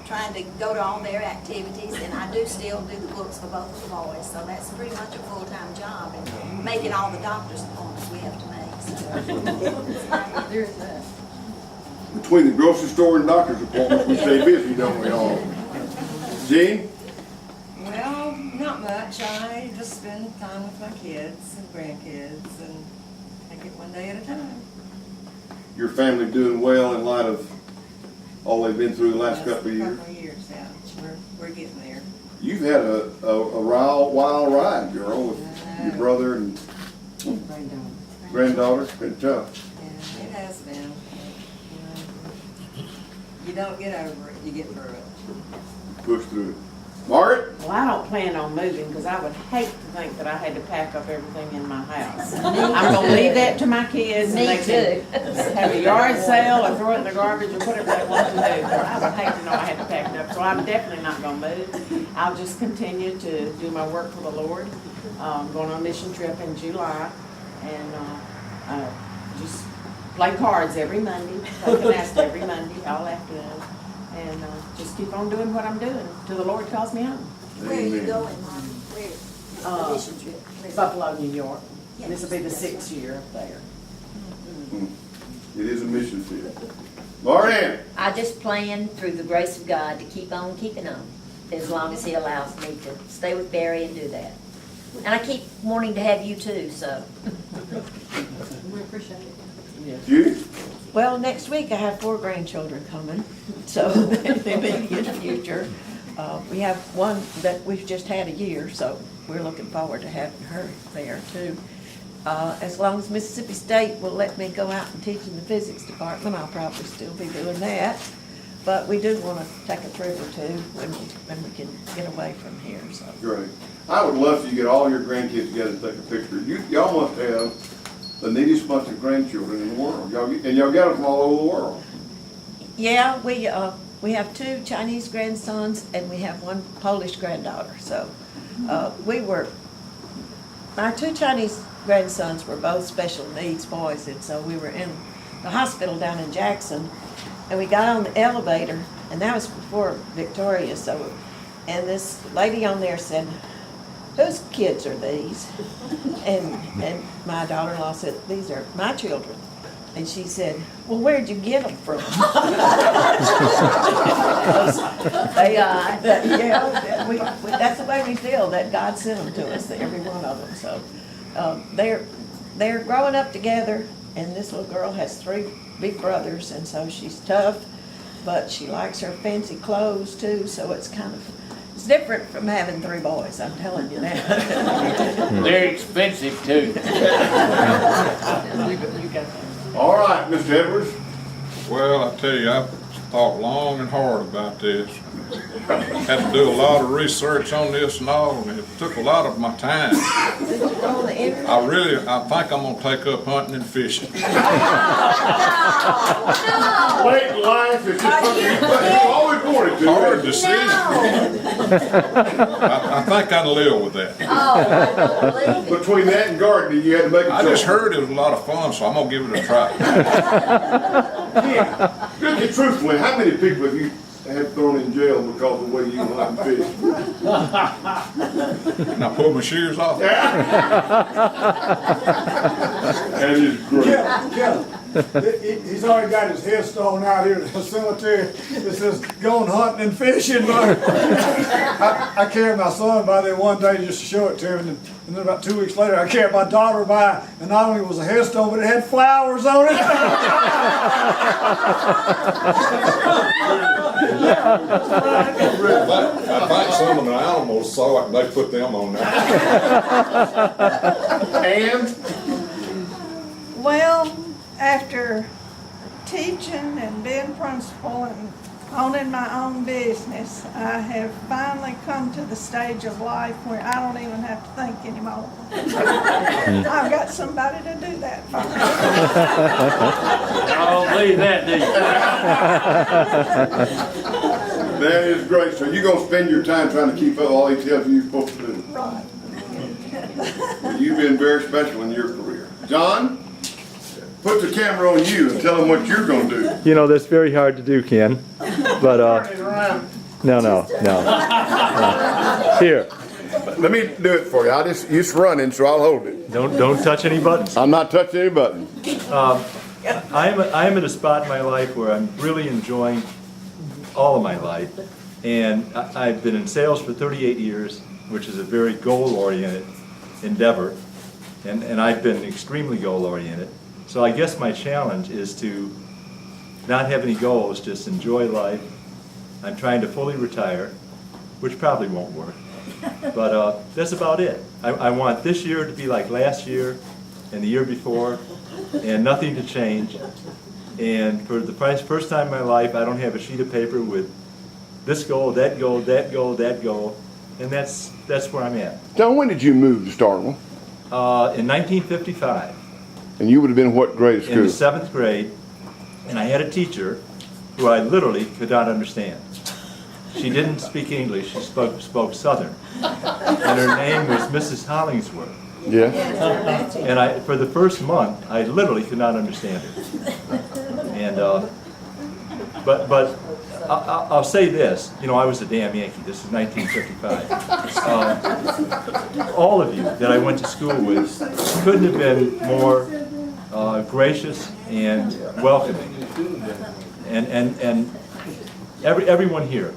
trying to go to all their activities. And I do still do the books for both of the boys, so that's pretty much a full-time job, and making all the doctor's appointments we have to make. So. There's that. Between the grocery store and doctor's appointments, we stay busy, don't we all? Jean? Well, not much. I just spend time with my kids and grandkids and take it one day at a time. Your family doing well in light of all they've been through the last couple of years? Couple of years, yeah. We're getting there. You've had a wild ride, girl, with your brother and granddaughter. It's been tough. Yeah, it has been. You don't get over it, you get through it. Push through it. Margaret? Well, I don't plan on moving because I would hate to think that I had to pack up everything in my house. I'm gonna leave that to my kids and they can have a yard sale or throw it in the garbage or whatever they want to do. But I would hate to know I had to pack it up, so I'm definitely not gonna move. I'll just continue to do my work for the Lord. Going on a mission trip in July and just play cards every Monday, play canasta every Monday, all afternoon. And just keep on doing what I'm doing till the Lord calls me home. Where are you going, Mom? Where? Mission trip. Buffalo, New York. This will be the 6th year up there. It is a mission field. Marianne? I just plan through the grace of God to keep on keeping on as long as He allows me to stay with Barry and do that. And I keep wanting to have you too, so. We appreciate it. Judy? Well, next week I have 4 grandchildren coming, so the immediate future. We have one that we've just had a year, so we're looking forward to having her there too. As long as Mississippi State will let me go out and teach in the physics department, I'll probably still be doing that. But we do want to take a trip or two when we can get away from here. So. Great. I would love to get all your grandkids together and take a picture. Y'all must have the neatest bunch of grandchildren in the world. Y'all get them from all over the world. Yeah, we have 2 Chinese grandsons and we have 1 Polish granddaughter. So our 2 Chinese grandsons were both special needs boys, and so we were in the hospital down in Jackson, and we got on the elevator, and that was before Victoria. So, and this lady on there said, "Whose kids are these?" And my daughter-in-law said, "These are my children." And she said, "Well, where'd you get them from?" That's the way we feel, that God sent them to us, every one of them. So they're growing up together, and this little girl has 3 big brothers, and so she's tough, but she likes her fancy clothes too. So it's different from having 3 boys, I'm telling you that. They're expensive too. All right, Mr. Edwards. Well, I tell you, I've thought long and hard about this. Had to do a lot of research on this and all, and it took a lot of my time. I think I'm gonna take up hunting and fishing. Late life is just something you always wanted to. Hard decision. I think I can live with that. Between that and gardening, you had to make a choice. I just heard it was a lot of fun, so I'm gonna give it a try. Yeah. Really, truthfully, how many people have you had thrown in jail because of the way you hunt and fish? And I pulled my shears off. That is great. Yeah. He's already got his headstone out here at the cemetery. It says, "Going hunting and fishing." I carried my son by there one day just to show it to him, and then about 2 weeks later I carried my daughter by, and not only was a headstone, but it had flowers on it. I think some of the animals saw it and they put them on there. And? Well, after teaching and being principal and owning my own business, I have finally come to the stage of life where I don't even have to think anymore. I've got somebody to do that for me. I don't believe that, do you? That is great. So you're gonna spend your time trying to keep up all he tells you you're supposed to do. Right. Well, you've been very special in your career. John, put the camera on you and tell them what you're gonna do. You know, that's very hard to do, Ken. But, no. Here, Let me do it for you. It's running, so I'll hold it. don't touch any buttons. I'm not touching any buttons. I'm at a spot in my life where I'm really enjoying all of my life. And I've been in sales for 38 years, which is a very goal-oriented endeavor. And I've been extremely goal-oriented. So I guess my challenge is to not have any goals, just enjoy life. I'm trying to fully retire, which probably won't work. But that's about it. I want this year to be like last year and the year before, and nothing to change. And for the first time in my life, I don't have a sheet of paper with this goal, that goal, that goal, that goal, and that's where I'm at. John, when did you move to Starkville? In 1955. And you would have been what grade at In the school? 7th grade, and I had a teacher who I literally could not understand. She didn't speak English, she spoke Southern. And her name was Mrs. Hollingsworth. Yeah. And for the first month, I literally could not understand her. And, but I'll say this, you know, I was a damn Yankee. This is 1955. All of you that I went to school with couldn't have been more gracious and welcoming. And everyone here,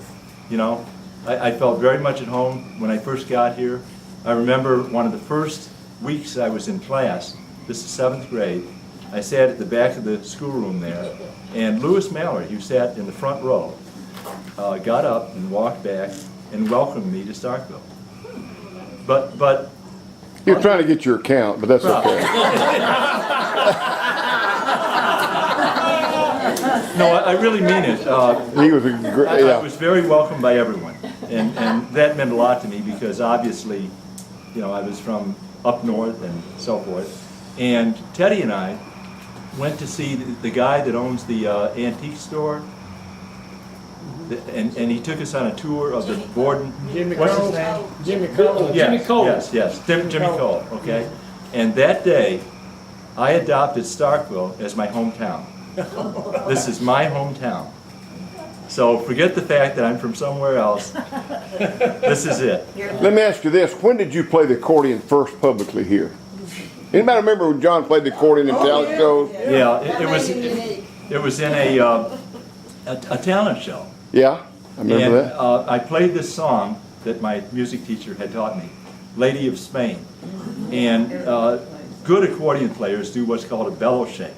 you know, I felt very much at home when I first got here. I remember one of the first weeks I was in class, this is 7th grade, I sat at the back of the schoolroom there, and Lewis Mallory, who sat in the front row, got up and walked back and welcomed me to Starkville. But You're trying to get your account, but that's okay. No, I really mean it. He was a I was very welcomed by everyone, and that meant a lot to me because obviously, you know, I was from up north and so forth. And Teddy and I went to see the guy that owns the antique store, and he took us on a tour of the Borden. Jimmy What's Cole. his name? Jimmy Cole. Yes, Jimmy Cole. Yes, Jimmy Cole. Okay, and that day, I adopted Starkville as my hometown. This is my hometown. So forget the fact that I'm from somewhere else. This is it. Let me ask you this. When did you play the accordion first publicly here? Anybody remember when John played the accordion in talent shows? Yeah, it was in a talent show. Yeah, I remember And that. I played this song that my music teacher had taught me, Lady of Spain. And good accordion players do what's called a bellow shake.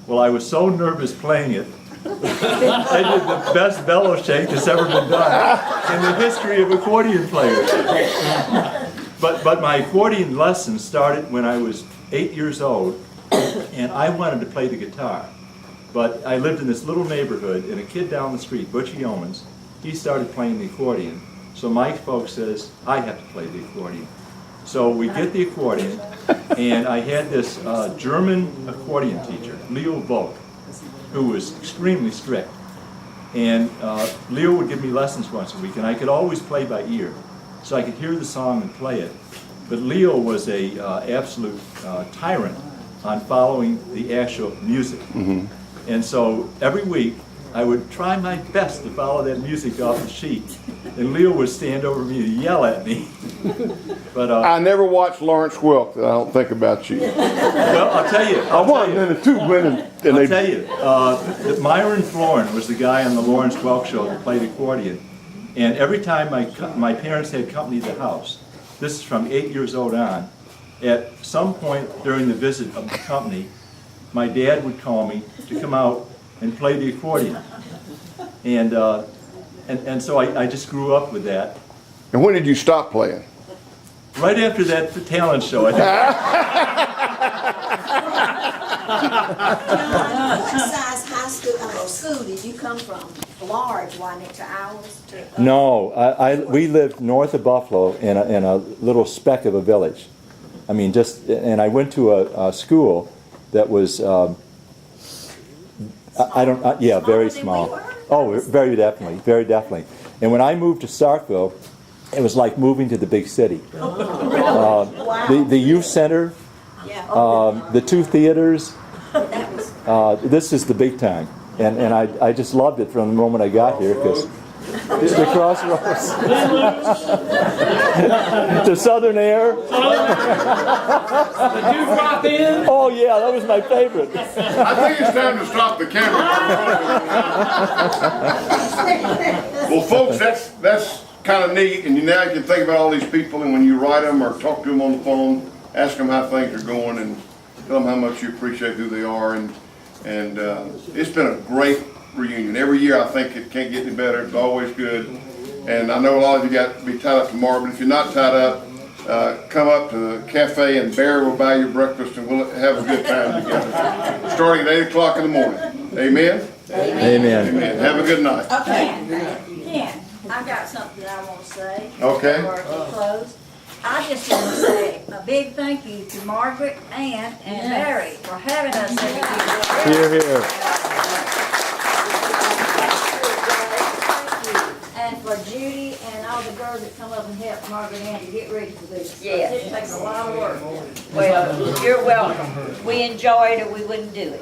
Well, I was so nervous playing it, I did the best bellow shake that's ever been done in the history of accordion players. But my accordion lessons started when I was 8 years old, and I wanted to play the guitar. But I lived in this little neighborhood, and a kid down the street, Butchie Owens, he started playing the accordion. So my folks says, I have to play the accordion. So we get the accordion, and I had this German accordion teacher, Leo Volk, who was extremely strict. And Leo would give me lessons once a week, and I could always play by ear. So I could hear the song and play it. But Leo was a absolute tyrant on following the actual music. And so every week, I would try my best to follow that music off the sheet. And Leo would stand over me and yell at me. But I never watched Lawrence Welk that I don't think about you. well, I'll tell you. I won in the two women. I'll tell you, that Myron Florin was the guy on the Lawrence Welk show that played accordion. And every time my parents had company at the house, this is from 8 years old on, at some point during the visit of the company, my dad would call me to come out and play the accordion. And so I just grew up with that. And when did you stop playing? Right after that talent show, I think. What size high school did you come from? Large, wasn't it, to ours? No, we lived north of Buffalo in a little speck of a village. I mean, and I went to a school that was, very small. Oh, very definitely, very definitely. And when I moved to Starkville, it was like moving to the big city. The youth center, the 2 theaters, this is the big time. And I just loved it from the moment I got here, because the Crossroads, the Southern Air. Did you drop in? Oh yeah, that was my favorite. I think it's time to stop the camera. Well, folks, that's kind of neat, and now you can think about all these people, and when you write them or talk to them on the phone, ask them how things are going, and tell them how much you appreciate who they are, and it's been a great reunion. Every year I think it can't get any better. It's always good, and I know a lot of you got to be tied up tomorrow, but if you're not tied up, come up to the cafe and Barry will buy you breakfast, and we'll have a good time together, starting at 8 o'clock in the morning. Amen? Amen. Amen. Have a good night. Okay. Ken, I've got something I want to say. Okay. Before we close. I just want to say a big thank you to Margaret, Ann, and Barry for having us every year. Here, here. And for Judy and all the girls that come up and help Margaret and Ann to get ready for this. Yes. It takes a lot of work. Well, you're welcome. We enjoyed it, we wouldn't do it.